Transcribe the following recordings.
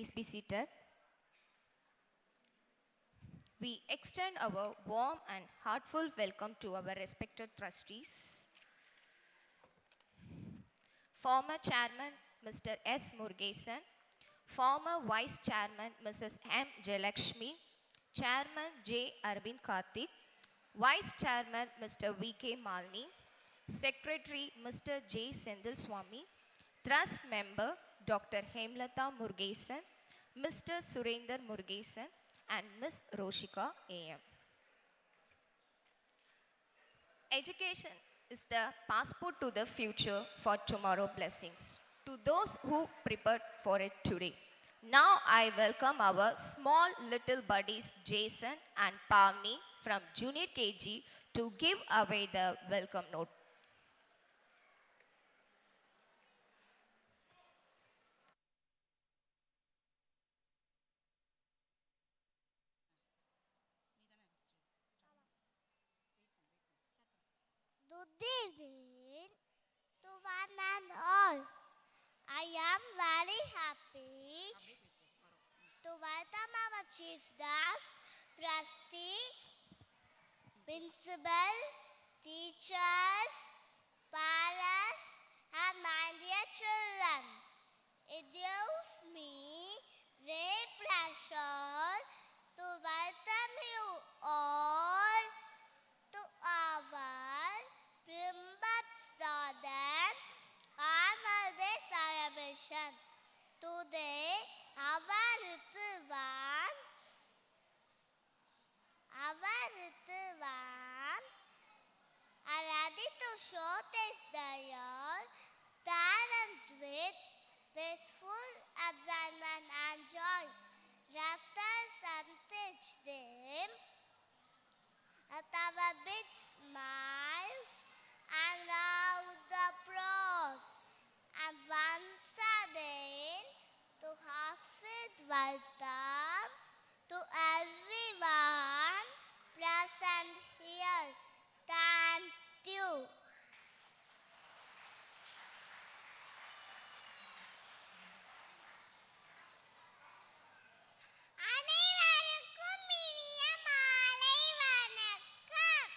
Please be seated. We extend our warm and heartfelt welcome to our respected trustees. Former Chairman Mr. S. Murugesan, former Vice Chairman Mrs. M. Jayalakshmi, Chairman J. Arvind Karthik, Vice Chairman Mr. V. K. Malni, Secretary Mr. J. Sendil Swami, Trust Member Dr. Hemlata Murugesan, Mr. Surender Murugesan, and Ms. Roshika A.M. Education is the passport to the future for tomorrow blessings. To those who prepared for it today. Now I welcome our small little buddies Jason and Pavni from Junior KG to give away the welcome note. Good evening to one and all. I am very happy to welcome our chief guest, trustee, principal, teachers, parents, and my dear children. It gives me great pleasure to welcome you all to our Primbats Garden Annual Day celebration. Today, our little ones are ready to showcase their talents with full excitement and joy. Let us encourage them at our big smiles and loud applause. And once again, to heartfelt welcome to everyone present here. Thank you. அனைவருக்கும் இனிய மாலை வணக்கம்.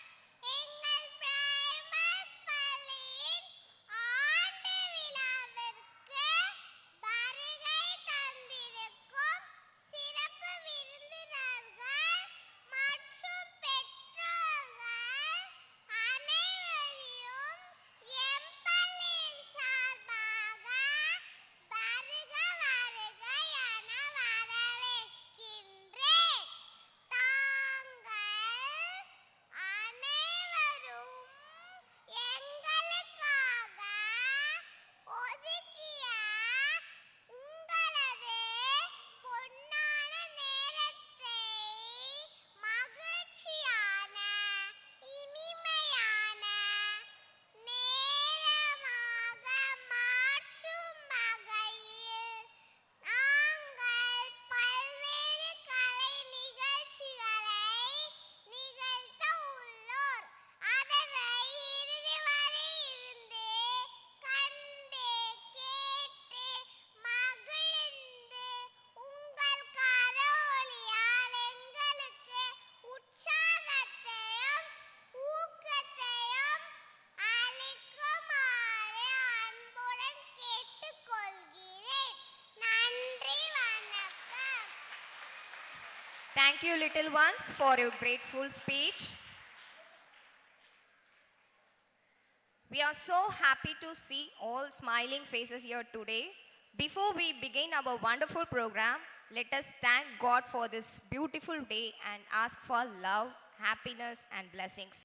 எங்கள் primus பள்ளியின் ஆண்டு விழாவிற்கு வருகை தந்திருக்கும் சிறப்பு விருந்தினர்கள் மற்றும் பெற்றோர்கள் அனைவரையும் எம் பள்ளியின் சார்பாக வருக வருக என வரவேற்கின்றேன். தாங்கள் அனைவரும் எங்களுக்காக ஒதுக்கிய உங்களது பொன்னான நேரத்தை மகிழ்ச்சியான இனிமையான நேரமாக மாற்றும் வகையில் நாங்கள் பல்வேறு கலை நிகழ்ச்சிகளை நிகழ்த்த உள்ளோர். அதனை இறுதி வரை இருந்து கண்டு கேட்டு மகிழ்ந்து உங்கள் கரவொலியால் எங்களுக்கு உற்சாகத்தையும் ஊக்கத்தையும் அளிக்குமாறு அன்புடன் கேட்டுக்கொள்கிறேன். நன்றி, வணக்கம். Thank you, little ones, for your grateful speech. We are so happy to see all smiling faces here today. Before we begin our wonderful program, let us thank God for this beautiful day and ask for love, happiness, and blessings.